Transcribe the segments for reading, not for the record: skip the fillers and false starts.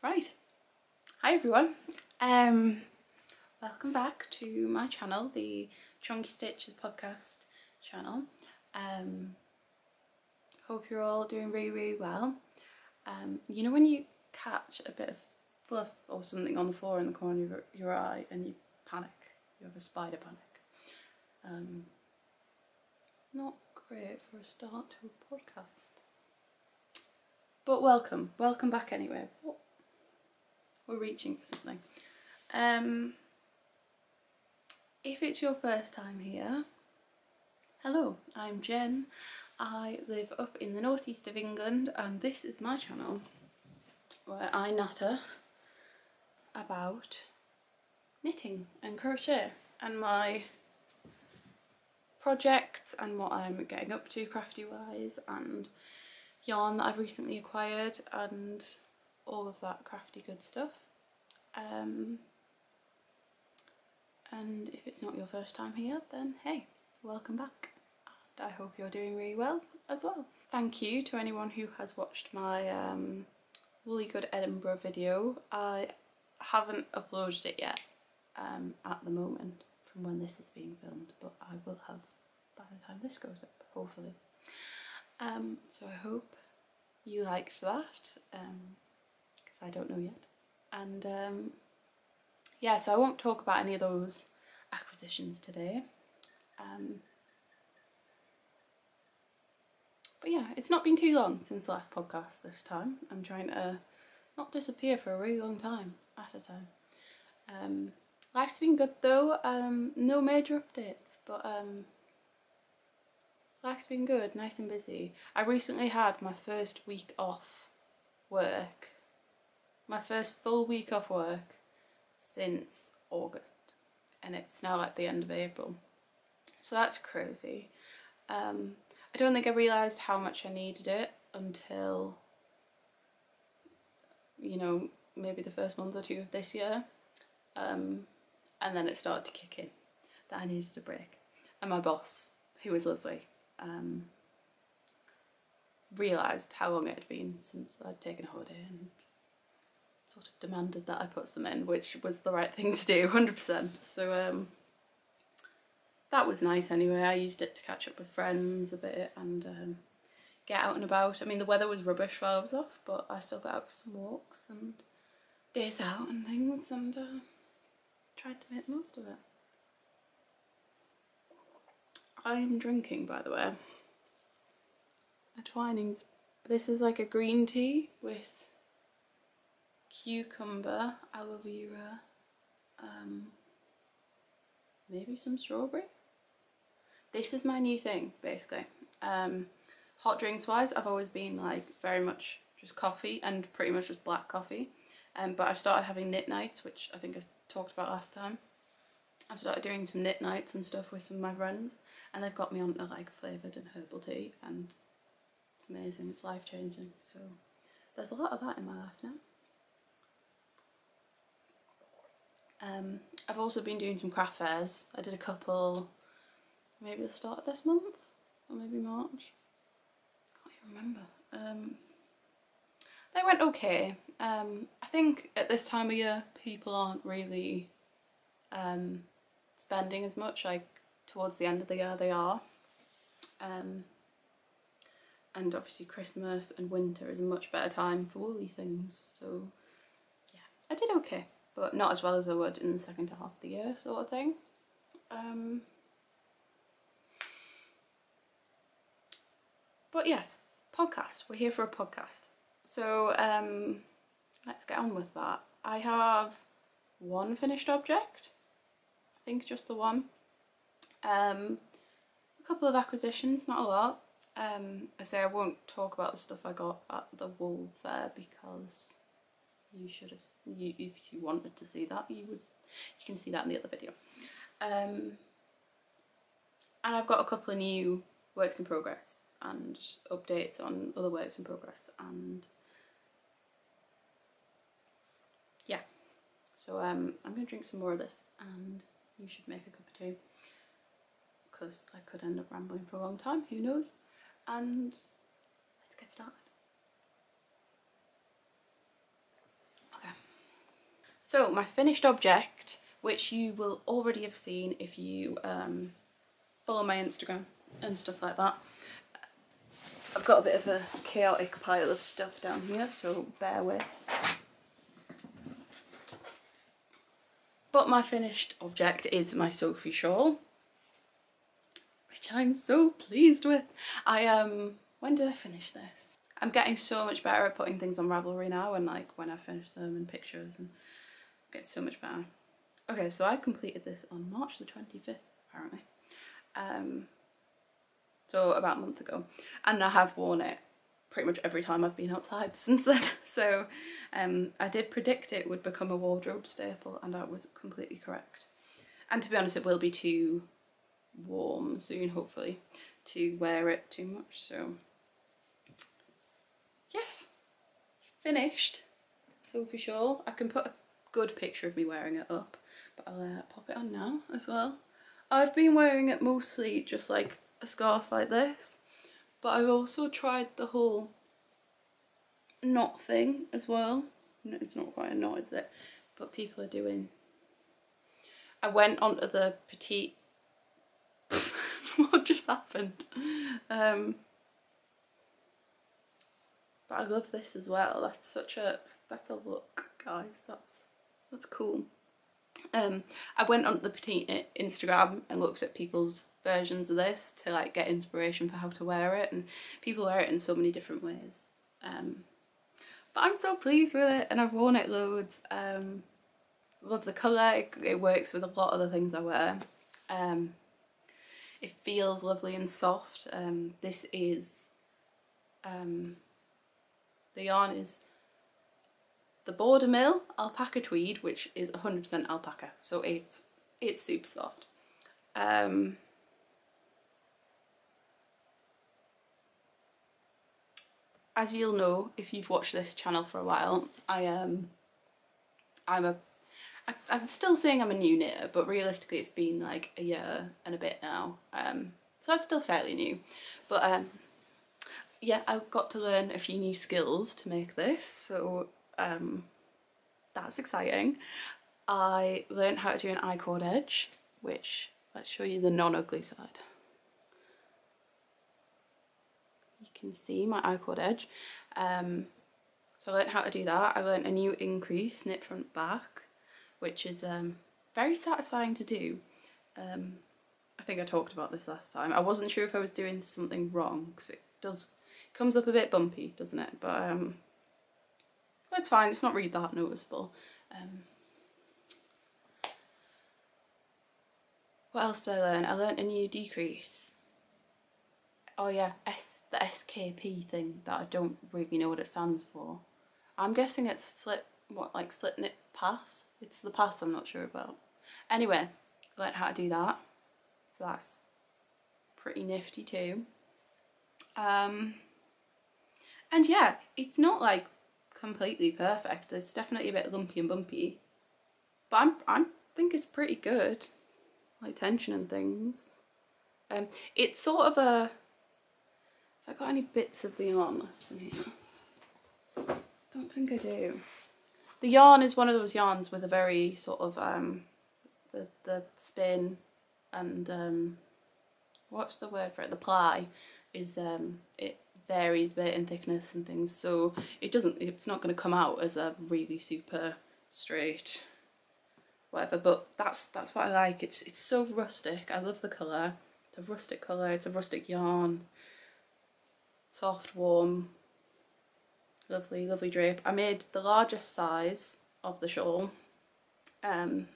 Right, hi everyone. Welcome back to my channel, the Chonky Stitches podcast channel. Hope you're all doing really well. You know when you catch a bit of fluff or something on the floor in the corner of your eye and you panic, you have a spider panic. Not great for a start to a podcast. But welcome back anyway. We're reaching for something. If it's your first time here, hello, I'm Jen. I live up in the northeast of England and this is my channel where I natter about knitting and crochet and my projects and what I'm getting up to crafty wise and yarn that I've recently acquired and all of that crafty good stuff. And if it's not your first time here, then hey, welcome back. And I hope you're doing really well as well. Thank you to anyone who has watched my Woolly Good Edinburgh video. I haven't uploaded it yet at the moment from when this is being filmed, but I will have by the time this goes up, hopefully. So I hope you liked that, because I don't know yet. And yeah, so I won't talk about any of those acquisitions today. But yeah, it's not been too long since the last podcast this time. I'm trying to not disappear for a really long time at a time. Life's been good though, no major updates, but life's been good, nice and busy. I recently had my first week off work, my first full week off work since August, and it's now at the end of April, so that's crazy. I don't think I realised how much I needed it until, you know, maybe the first month or two of this year, and then it started to kick in that I needed a break, and my boss, who was lovely, realised how long it had been since I'd taken a holiday and sort of demanded that I put some in, which was the right thing to do, 100%. So that was nice anyway. I used it to catch up with friends a bit and get out and about. I mean, the weather was rubbish while I was off, but I still got out for some walks and days out and things, and tried to make the most of it. I'm drinking, by the way, a Twinings. This is like a green tea with cucumber, aloe vera, maybe some strawberry. This is my new thing, basically. Hot drinks wise, I've always been like very much just coffee and pretty much just black coffee. But I've started having knit nights, which I think I talked about last time. I've started doing some knit nights and stuff with some of my friends, and they've got me onto like flavoured and herbal tea, and it's amazing, it's life changing. So there's a lot of that in my life now. I've also been doing some craft fairs. I did a couple, maybe the start of this month, or maybe March. Can't even remember. They went okay. I think at this time of year people aren't really spending as much, like towards the end of the year they are. And obviously Christmas and winter is a much better time for woolly things, so yeah, I did okay. But not as well as I would in the second half of the year, sort of thing. But yes, podcast. We're here for a podcast. So let's get on with that. I have one finished object. I think just the one. A couple of acquisitions, not a lot. I say I won't talk about the stuff I got at the wool fair because you should have, if you wanted to see that, you can see that in the other video. And I've got a couple of new works in progress and updates on other works in progress, and yeah, so I'm going to drink some more of this and you should make a cup of tea, because I could end up rambling for a long time, who knows, and let's get started. So my finished object, which you will already have seen if you follow my Instagram and stuff like that. I've got a bit of a chaotic pile of stuff down here, so bear with. But my finished object is my Sophie Shawl, which I'm so pleased with. When did I finish this? I'm getting so much better at putting things on Ravelry now, and like when I finish them and pictures, and get so much better. Okay, so I completed this on March the 25th, apparently. So about a month ago, and I have worn it pretty much every time I've been outside since then. So I did predict it would become a wardrobe staple, and I was completely correct. And to be honest, it will be too warm soon, hopefully, to wear it too much. So yes, finished Sophie Shawl. I can put a good picture of me wearing it up, but I'll pop it on now as well. I've been wearing it mostly just like a scarf like this, but I've also tried the whole knot thing as well. No, it's not quite a knot, is it? But people are doing... I went onto the petite... What just happened? But I love this as well. That's a look, guys. That's cool. I went on the petite Instagram and looked at people's versions of this to like get inspiration for how to wear it, and people wear it in so many different ways. But I'm so pleased with it, and I've worn it loads. Love the colour. It works with a lot of the things I wear. It feels lovely and soft. This is the yarn is the Border Mill alpaca tweed, which is 100% alpaca, so it's super soft. As you'll know if you've watched this channel for a while, I'm still saying I'm a new knitter, but realistically it's been like a year and a bit now, so it's still fairly new. But yeah, I've got to learn a few new skills to make this, so that's exciting. I learned how to do an I-cord edge, which, let's show you the non-ugly side. You can see my I-cord edge. So I learned how to do that. I learned a new increase, knit front back, which is very satisfying to do. I think I talked about this last time. I wasn't sure if I was doing something wrong, because it comes up a bit bumpy, doesn't it? But well, it's fine, it's not really that noticeable. What else did I learn? I learned a new decrease. Oh yeah, the SKP thing that I don't really know what it stands for. I'm guessing it's slip knit pass? It's the pass I'm not sure about. Anyway, I learned how to do that. So that's pretty nifty too. And yeah, it's not like completely perfect. It's definitely a bit lumpy and bumpy, but I think it's pretty good, like tension and things. It's sort of a... Have I got any bits of the yarn left in here? Don't think I do. The yarn is one of those yarns with a very sort of the spin and what's the word for it? The ply is it varies a bit in thickness and things, so it's not going to come out as a really super straight whatever, but that's what I like. It's so rustic. I love the colour. It's a rustic colour, it's a rustic yarn, soft, warm, lovely, lovely drape. I made the largest size of the shawl, and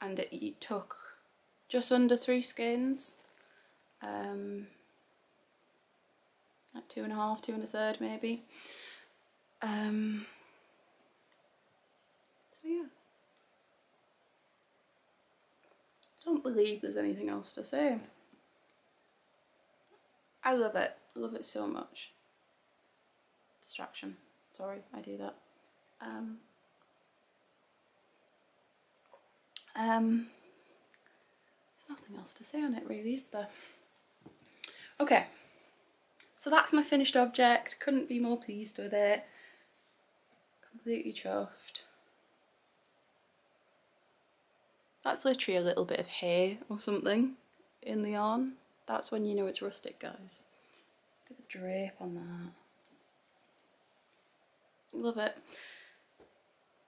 it took just under 3 skeins. Like 2.5, 2 1/3 maybe. So yeah. I don't believe there's anything else to say. I love it. I love it so much. Distraction. Sorry, I do that. There's nothing else to say on it really, is there? Okay. So that's my finished object. Couldn't be more pleased with it. Completely chuffed. That's literally a little bit of hay or something in the yarn. That's when you know it's rustic, guys. Look at the drape on that. Love it.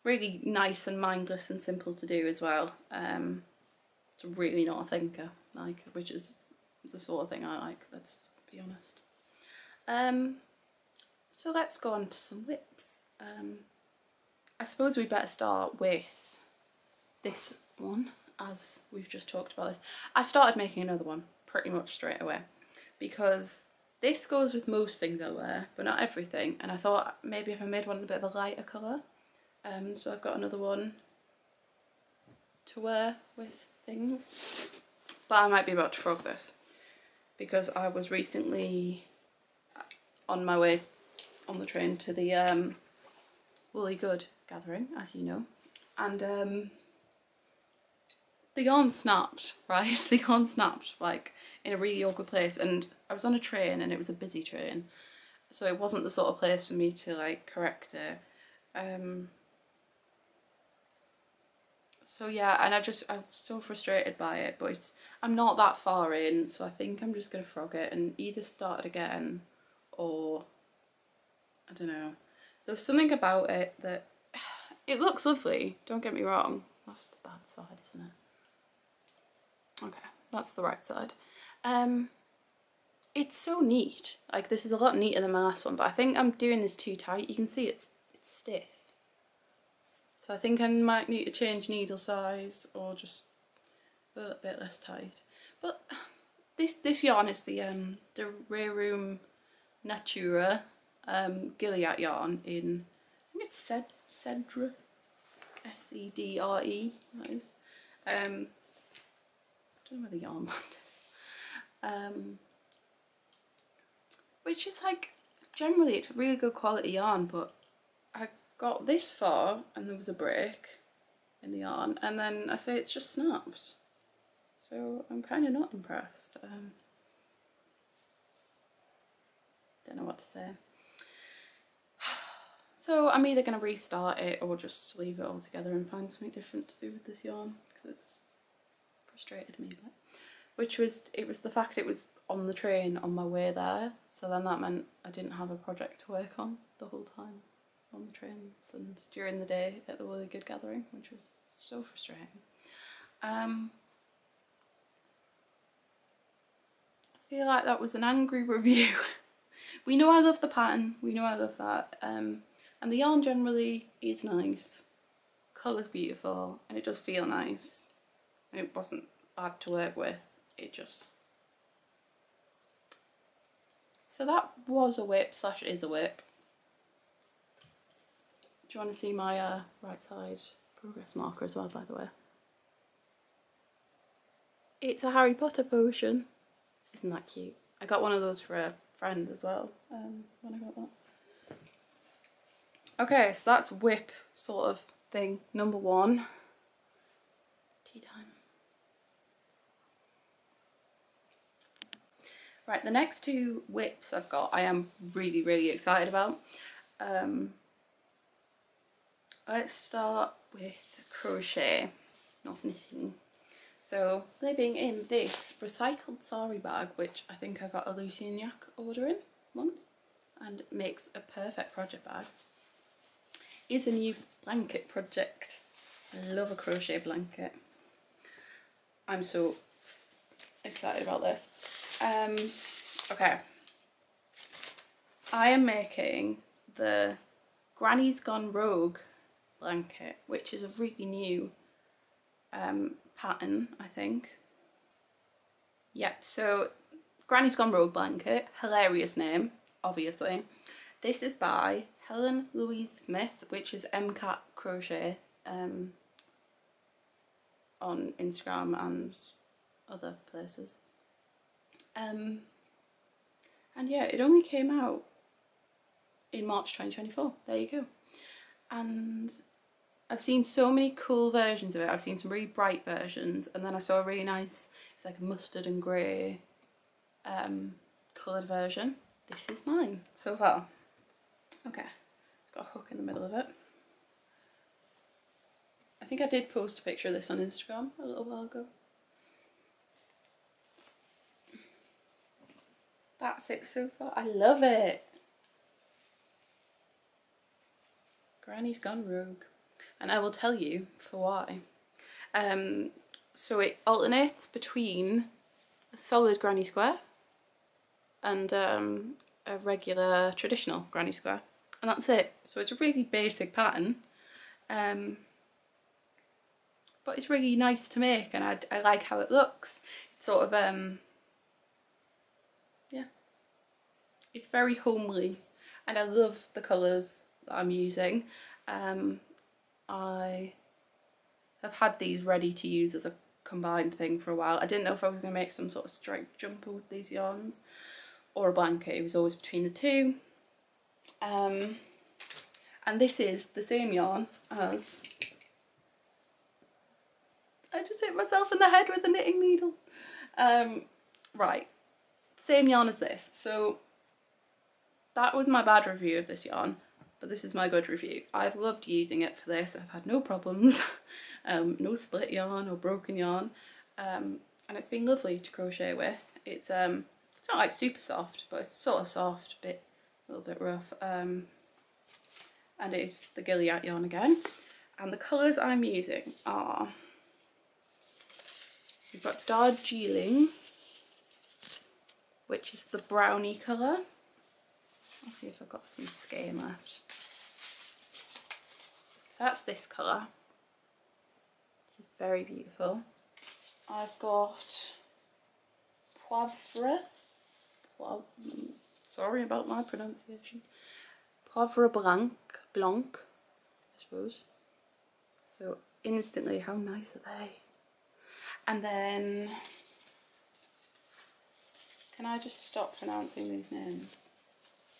Really nice and mindless and simple to do as well. It's really not a thinker, like, which is the sort of thing I like, let's be honest. So let's go on to some whips. I suppose we better start with this one, as we've just talked about this. I started making another one pretty much straight away because this goes with most things I wear, but not everything, and I thought maybe if I made one a bit of a lighter colour. So I've got another one to wear with things, but I might be about to frog this because I was recently on my way on the train to the Woolly Good gathering, as you know, and the yarn snapped, right? The yarn snapped like in a really awkward place, and I was on a train and it was a busy train, so it wasn't the sort of place for me to like correct it. So yeah, and I'm so frustrated by it, but I'm not that far in, so I think I'm just gonna frog it and either start it again or I don't know. There was something about it that it looks lovely, don't get me wrong. That's the bad side, isn't it? Okay, that's the right side. It's so neat. Like, this is a lot neater than my last one, but I think I'm doing this too tight. You can see it's stiff. So I think I might need to change needle size or just a little bit less tight. But this yarn is the Rerum Natura Gilead yarn in, I think it's Cedre, S-E-D-R-E, that is. I don't know where the yarn band is. Which is like, generally it's a really good quality yarn, but I got this far and there was a break in the yarn, and then I say it's just snapped. So I'm kind of not impressed. Don't know what to say. So I'm either going to restart it or just leave it all together and find something different to do with this yarn, because it's frustrated me a bit. It was the fact it was on the train on my way there, so then that meant I didn't have a project to work on the whole time on the trains and during the day at the Woolly Good gathering, which was so frustrating. I feel like that was an angry review. We know I love the pattern, we know I love that, and the yarn generally is nice, colour's beautiful, and it does feel nice, and it wasn't bad to work with, it just... So that was a whip / is a whip. Do you want to see my right side progress marker as well, by the way? It's a Harry Potter potion. Isn't that cute? I got one of those for a friend as well when I got that. Okay, so that's whip sort of thing number one. Tea time. Right, the next two whips I've got I am really, really excited about. Let's start with crochet, not knitting. So living in this recycled sari bag, which I think I got a Lucy and Yak order in once, and it makes a perfect project bag, is a new blanket project. I love a crochet blanket. I'm so excited about this. Okay, I am making the Granny's Gone Rogue blanket, which is a really new pattern, I think. Yeah, so Granny's Gone Rogue blanket, hilarious name, obviously. This is by Helen Louise Smith, which is MCAT Crochet on Instagram and other places. And yeah, it only came out in March 2024. There you go. And I've seen so many cool versions of it. I've seen some really bright versions, and then I saw a really nice, it's like a mustard and grey coloured version. This is mine so far. Okay, it's got a hook in the middle of it. I think I did post a picture of this on Instagram a little while ago. That's it so far. I love it. Granny's gone rogue. And I will tell you for why. So it alternates between a solid granny square and a regular traditional granny square. And that's it. So it's a really basic pattern. But it's really nice to make, and I like how it looks. It's sort of, yeah, it's very homely, and I love the colours that I'm using. I have had these ready to use as a combined thing for a while. I didn't know if I was going to make some sort of striped jumper with these yarns or a blanket. It was always between the two. And this is the same yarn as... I just hit myself in the head with a knitting needle. Right, same yarn as this. So that was my bad review of this yarn, but this is my good review. I've loved using it for this. I've had no problems, no split yarn or broken yarn, and it's been lovely to crochet with. It's not like super soft, but it's sort of soft, a little bit rough, and it's the Gilead yarn again. And the colours I'm using are... We've got Darjeeling, which is the brownie colour. I'll see if I've got some skein left. So that's this colour, which is very beautiful. I've got Poivre, sorry about my pronunciation, Poivre Blanc, I suppose. So instantly, how nice are they? And then, can I just stop pronouncing these names?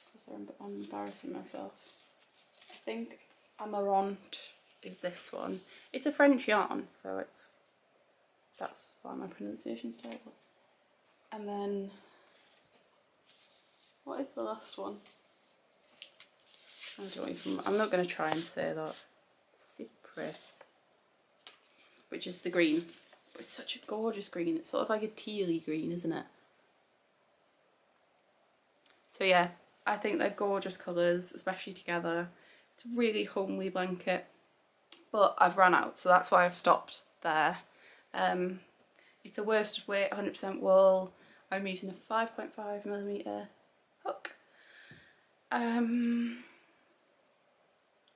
Because I'm embarrassing myself. I think Amarante is this one. It's a French yarn, so that's why my pronunciation's terrible. And then, what is the last one? I'm not going to try and say that. Cypre, which is the green. It's such a gorgeous green. It's sort of like a tealy green, isn't it? So yeah, I think they're gorgeous colours, especially together. It's a really homely blanket, but I've run out, so that's why I've stopped there. It's a worsted weight, 100% wool. I'm using a 5.5mm hook,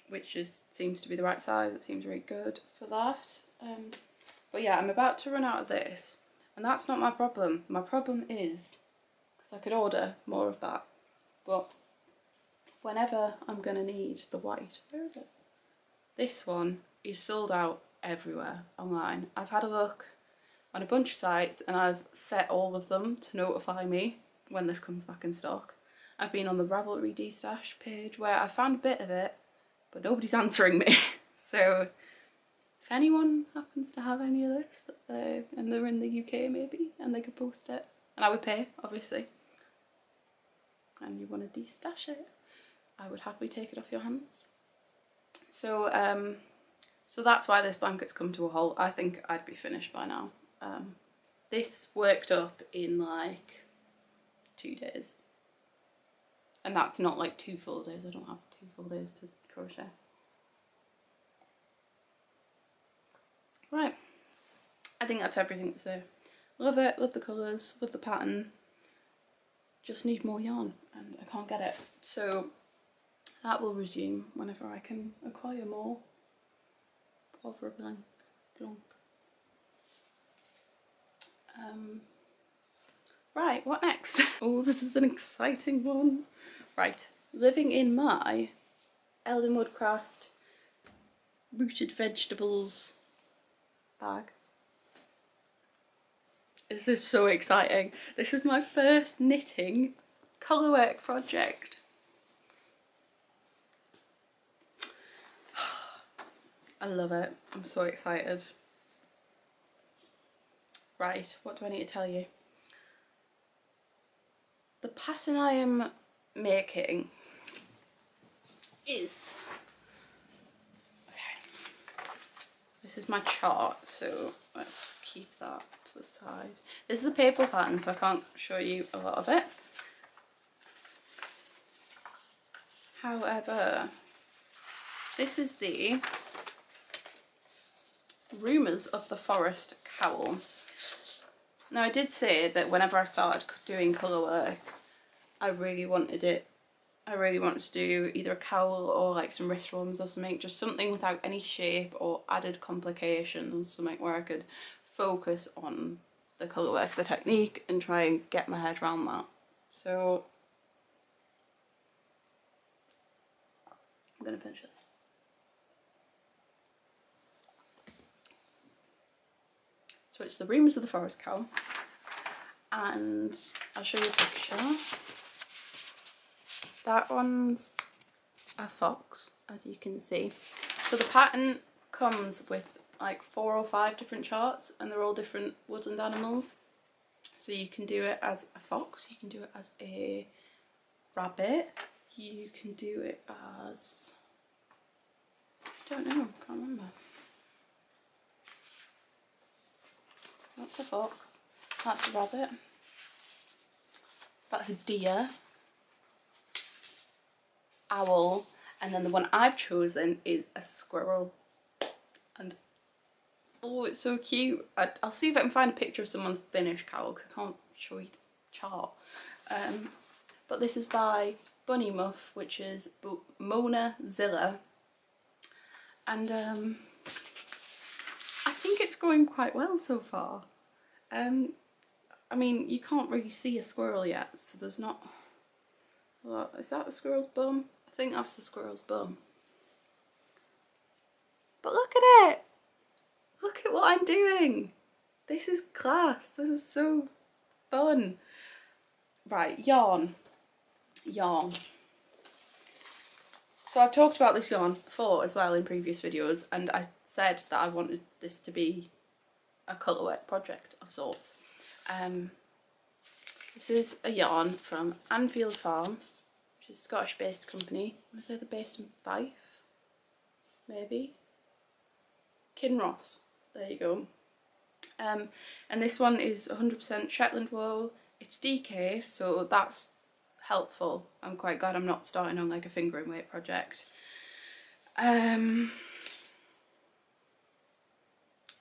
which seems to be the right size. It seems really good for that. But yeah, I'm about to run out of this, and that's not my problem. My problem is, because I could order more of that, but whenever I'm going to need the white, where is it? This one is sold out everywhere online. I've had a look on a bunch of sites, and I've set all of them to notify me when this comes back in stock. I've been on the Ravelry D-Stash page where I found a bit of it, but nobody's answering me. So if anyone happens to have any of this, and they're in the UK maybe, and they could post it, and I would pay, obviously, and you want to de-stash it, I would happily take it off your hands. So so that's why this blanket's come to a halt. I think I'd be finished by now. This worked up in like 2 days, and that's not like 2 full days. I don't have 2 full days to crochet. Right, I think that's everything to say. Love it, love the colours, love the pattern. Just need more yarn, and I can't get it. So that will resume whenever I can acquire more. Poivre Blanc. Right, what next? Oh, this is an exciting one. Right, living in my Elden Woodcraft rooted vegetables bag. This is so exciting. This is my first knitting colourwork project. I love it. I'm so excited. Right, what do I need to tell you? The pattern I am making is... Okay. This is my chart, so let's keep that to the side. This is the paper pattern, so I can't show you a lot of it. However, this is the Rumours of the Forest cowl. Now, I did say that whenever I started doing colour work, I really wanted to do either a cowl or like some wrist warmers or something, just something without any shape or added complications, something where I could focus on the colour work, the technique, and try and get my head around that. So I'm going to finish this. So it's the Rumours of the Forest cowl, and I'll show you a picture. That one's a fox, as you can see. So the pattern comes with like 4 or 5 different charts, and they're all different woodland animals. So you can do it as a fox, you can do it as a rabbit, you can do it as, I don't know, can't remember. That's a fox, that's a rabbit, that's a deer, owl, and then the one I've chosen is a squirrel. And oh, it's so cute. I'll see if I can find a picture of someone's finished cowl because I can't show you the chart. But this is by Bunny Muff, which is Mona Zilla, and I think it's going quite well so far. I mean, you can't really see a squirrel yet, so there's not. What, is that the squirrel's bum? I think that's the squirrel's bum. But look at it! Look at what I'm doing! This is class, this is so fun. Right, yarn. Yarn. So I've talked about this yarn before as well in previous videos, and I said that I wanted this to be a colourwork project of sorts. This is a yarn from Anfield Farm, which is a Scottish based company. I want to say they're based in Fife, maybe? Kinross, there you go. And this one is 100% Shetland wool. It's DK, so that's helpful. I'm quite glad I'm not starting on like a fingering weight project. And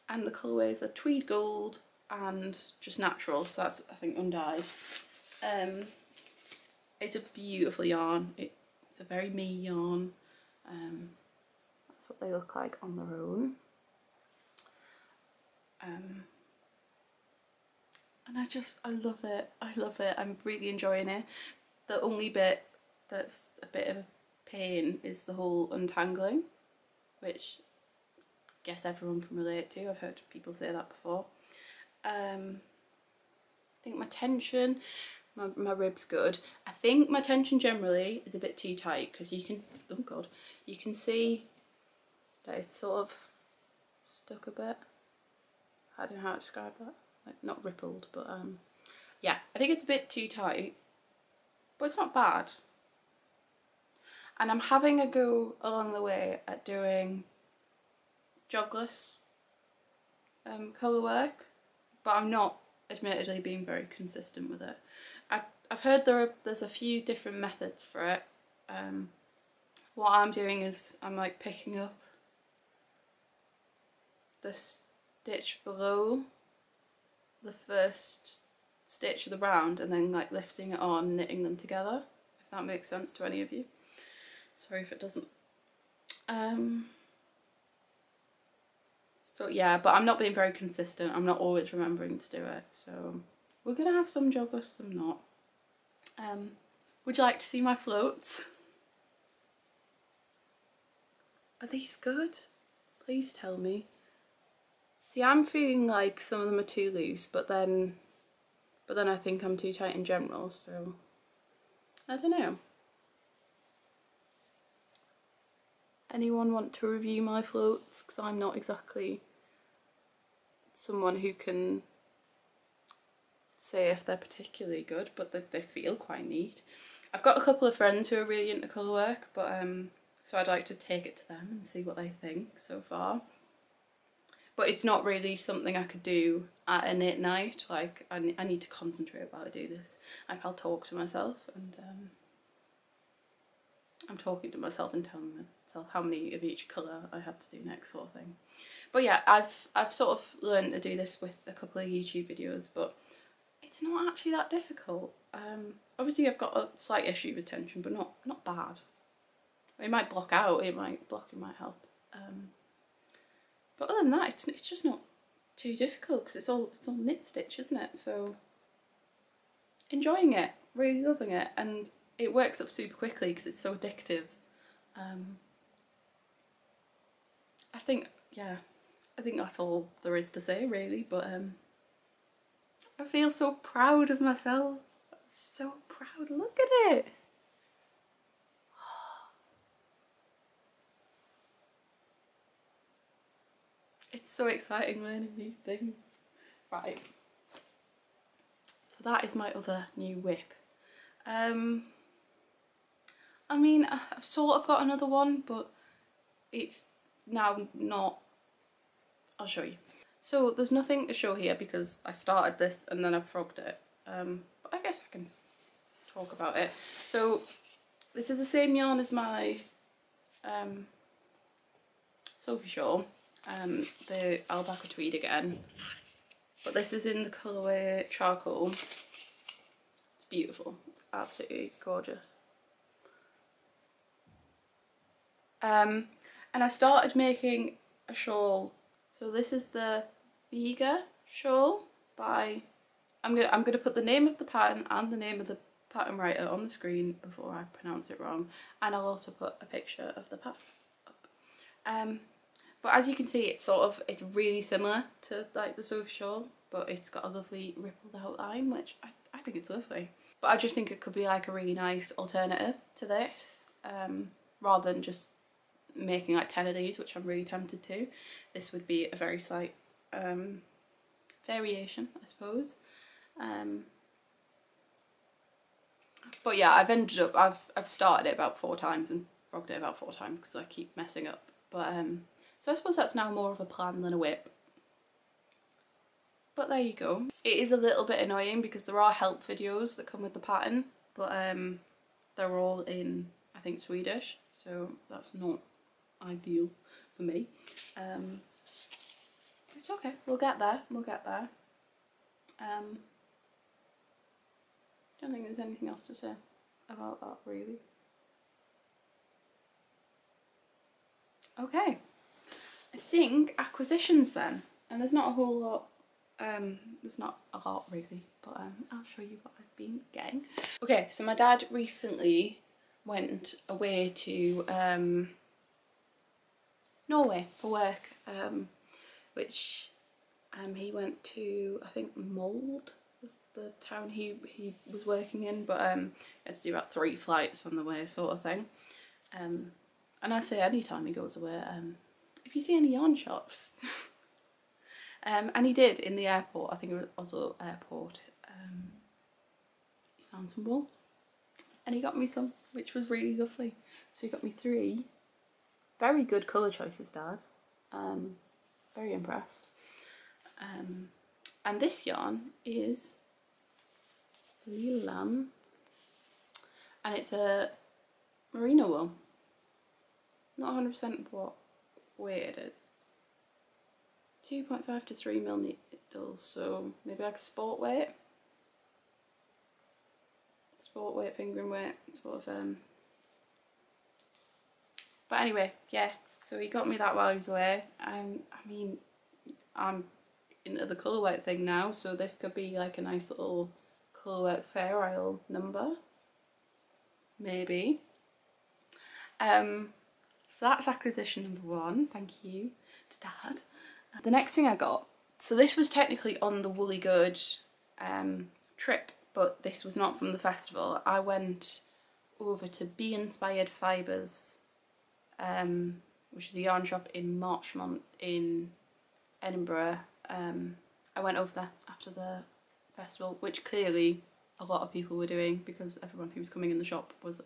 the colourways are tweed gold and just natural, so that's, I think, undyed. It's a beautiful yarn. It's a very me yarn. That's what they look like on their own. And I love it. I love it. I'm really enjoying it. The only bit that's a bit of a pain is the whole untangling, which I guess everyone can relate to. I've heard people say that before. I think my tension, my rib's good. I think my tension generally is a bit too tight because you can, oh god, you can see that it's sort of stuck a bit. I don't know how to describe that. Like, not rippled, but yeah, I think it's a bit too tight, but it's not bad. And I'm having a go along the way at doing jogless colour work, but I'm not admittedly being very consistent with it. I've heard there's a few different methods for it. What I'm doing is I'm like picking up the stitch below the first stitch of the round and then like lifting it on, knitting them together, if that makes sense to any of you. Sorry if it doesn't. So yeah, but I'm not being very consistent. I'm not always remembering to do it, so we're gonna have some jogless, some not. Would you like to see my floats? Are these good? Please tell me. See, I'm feeling like some of them are too loose, but then I think I'm too tight in general, so I don't know. Anyone want to review my floats? Because I'm not exactly someone who can say if they're particularly good, but they feel quite neat. I've got a couple of friends who are really into colour work, but so I'd like to take it to them and see what they think so far. but it's not really something I could do at a knit night. Like I need to concentrate while I do this. Like I'll talk to myself, and I'm talking to myself and telling myself how many of each colour I have to do next, sort of thing. But yeah, I've sort of learned to do this with a couple of YouTube videos, but it's not actually that difficult. Obviously I've got a slight issue with tension, but not bad. It might block out, it might help. But other than that, it's just not too difficult because it's all knit stitch, isn't it? So enjoying it, really loving it, and it works up super quickly because it's so addictive. I think that's all there is to say really, but I feel so proud of myself. I'm so proud, look at it. It's so exciting learning these things. Right. So that is my other new whip. I mean, I've sort of got another one, but it's now not. I'll show you. So there's nothing to show here because I started this and then I frogged it. But I guess I can talk about it. So this is the same yarn as my Sophie Shawl, the alpaca tweed again, but this is in the colourway charcoal. It's beautiful, absolutely gorgeous. And I started making a shawl. So this is the Vega shawl by, I'm gonna put the name of the pattern and the name of the pattern writer on the screen before I pronounce it wrong, and I'll also put a picture of the pattern up. But as you can see, it's really similar to like the Sophie Shawl, but it's got a lovely rippled outline, which I think it's lovely. But I just think it could be like a really nice alternative to this, rather than just making like 10 of these, which I'm really tempted to. This would be a very slight variation, I suppose. But yeah, I've started it about 4 times and frogged it about 4 times because I keep messing up. But so I suppose that's now more of a plan than a whip. But there you go. It is a little bit annoying because there are help videos that come with the pattern, but they're all in, I think, Swedish, so that's not ideal for me. It's okay, we'll get there, don't think there's anything else to say about that really. Okay, I think acquisitions then, and there's not a whole lot, there's not a lot really, but I'll show you what I've been getting. Okay, so my dad recently went away to Norway for work, which he went to, I think Mold was the town he was working in, but he had to do about 3 flights on the way, sort of thing. And I say anytime he goes away, if you see any yarn shops, and he did in the airport, I think it was Oslo airport, he found some wool and he got me some, which was really lovely. So he got me 3 very good colour choices, Dad. Very impressed. And this yarn is Lilan, and it's a merino wool. Not 100% what weight it is. 2.5 to 3 mil needles, so maybe like a sport weight. Sport weight, fingering weight, sort of. But anyway, yeah, so he got me that while he was away. I mean, I'm into the Colourwork thing now, so this could be like a nice little Colourwork Fair Isle number. Maybe. So that's acquisition number 1, thank you to Dad. The next thing I got, so this was technically on the Woolly Good trip, but this was not from the festival. I went over to Be Inspired Fibres, which is a yarn shop in Marchmont in Edinburgh. I went over there after the festival, which clearly a lot of people were doing because everyone who was coming in the shop was,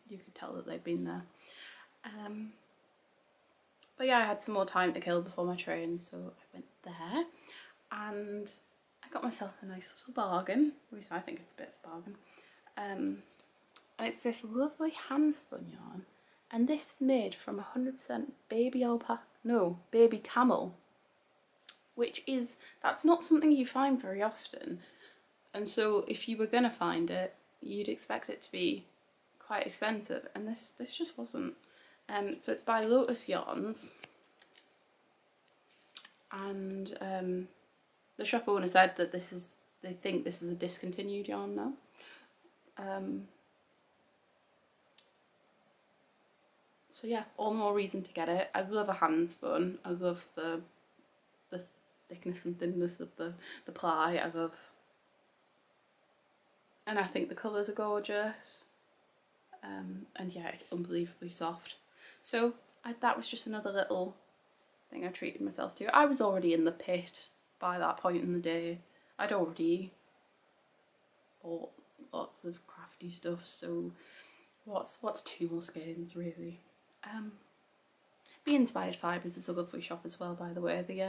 you could tell that they'd been there. But yeah, I had some more time to kill before my train, so I went there and I got myself a nice little bargain. At least I think it's a bit of a bargain. And it's this lovely hand spun yarn, and this is made from 100% baby alpaca, no, baby camel, which is, that's not something you find very often. And so if you were gonna find it, you'd expect it to be quite expensive, and this just wasn't. So it's by Lotus Yarns, and the shop owner said that they think this is a discontinued yarn now. So yeah, all the more reason to get it. I love a hand spun. I love the thickness and thinness of the ply. And I think the colours are gorgeous. And yeah, it's unbelievably soft. So that was just another little thing I treated myself to. I was already in the pit by that point in the day. I'd already bought lots of crafty stuff, so what's two more skeins really? Be Inspired Fibres is a lovely shop as well, by the way. The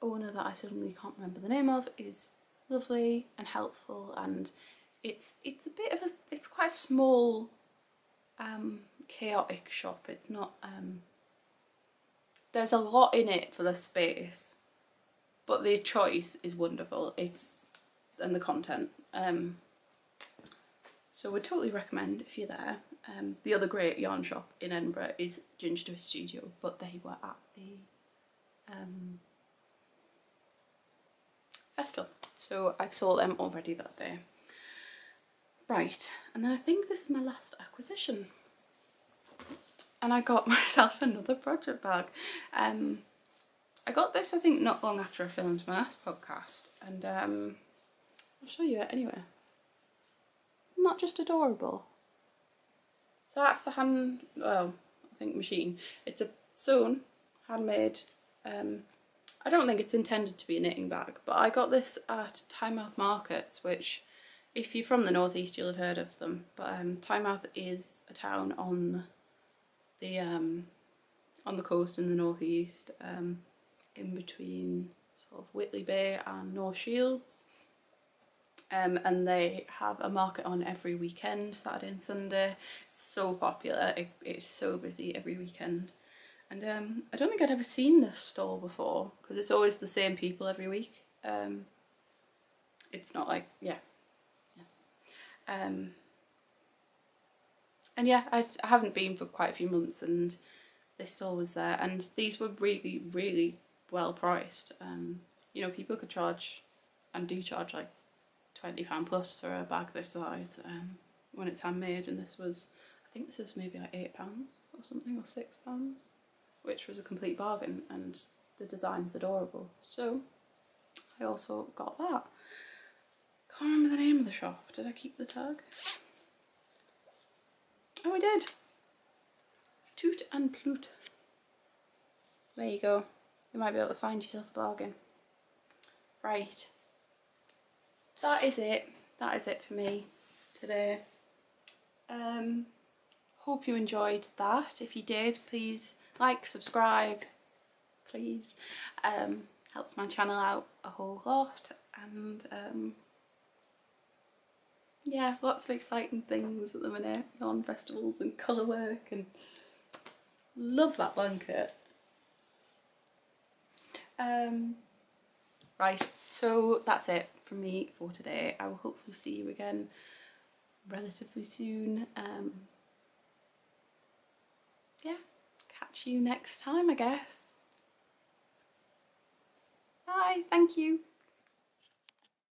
owner that I suddenly can't remember the name of is lovely and helpful, and it's a bit of it's quite a small chaotic shop. It's not there's a lot in it for the space, but the choice is wonderful. And the content. So would totally recommend if you're there. The other great yarn shop in Edinburgh is Ginger Twist Studio, but they were at the festival, so I saw them already that day. Right, and then I think this is my last acquisition. And I got myself another project bag. I got this, I think, not long after I filmed my last podcast, and I'll show you it anyway. Not just adorable. So that's a I think machine. It's a sewn, handmade. I don't think it's intended to be a knitting bag, but I got this at Tynemouth Markets, which, if you're from the northeast, you'll have heard of them. But Tynemouth is a town on the coast in the northeast, in between sort of Whitley Bay and North Shields. And they have a market on every weekend, Saturday and Sunday. It's so popular, it's so busy every weekend. And I don't think I'd ever seen this stall before, because it's always the same people every week. It's not like, yeah. And yeah, I haven't been for quite a few months, and this stall was there, and these were really, really well priced. You know, people could charge, and do charge, like £20 plus for a bag this size when it's handmade, and this was, I think this was maybe like £8 or something, or £6, which was a complete bargain, and the design's adorable. So I also got that. Can't remember the name of the shop. Did I keep the tag? Oh, I did. Toot and Ploot. There you go. You might be able to find yourself a bargain. Right. That is it. That is it for me today. Hope you enjoyed that. If you did, please like, subscribe, please. Helps my channel out a whole lot, and yeah, lots of exciting things at the minute. Yarn festivals and Colourwork, and love that blanket. Right, so that's it from me for today. I will hopefully see you again relatively soon. Yeah, catch you next time, I guess. Bye, thank you.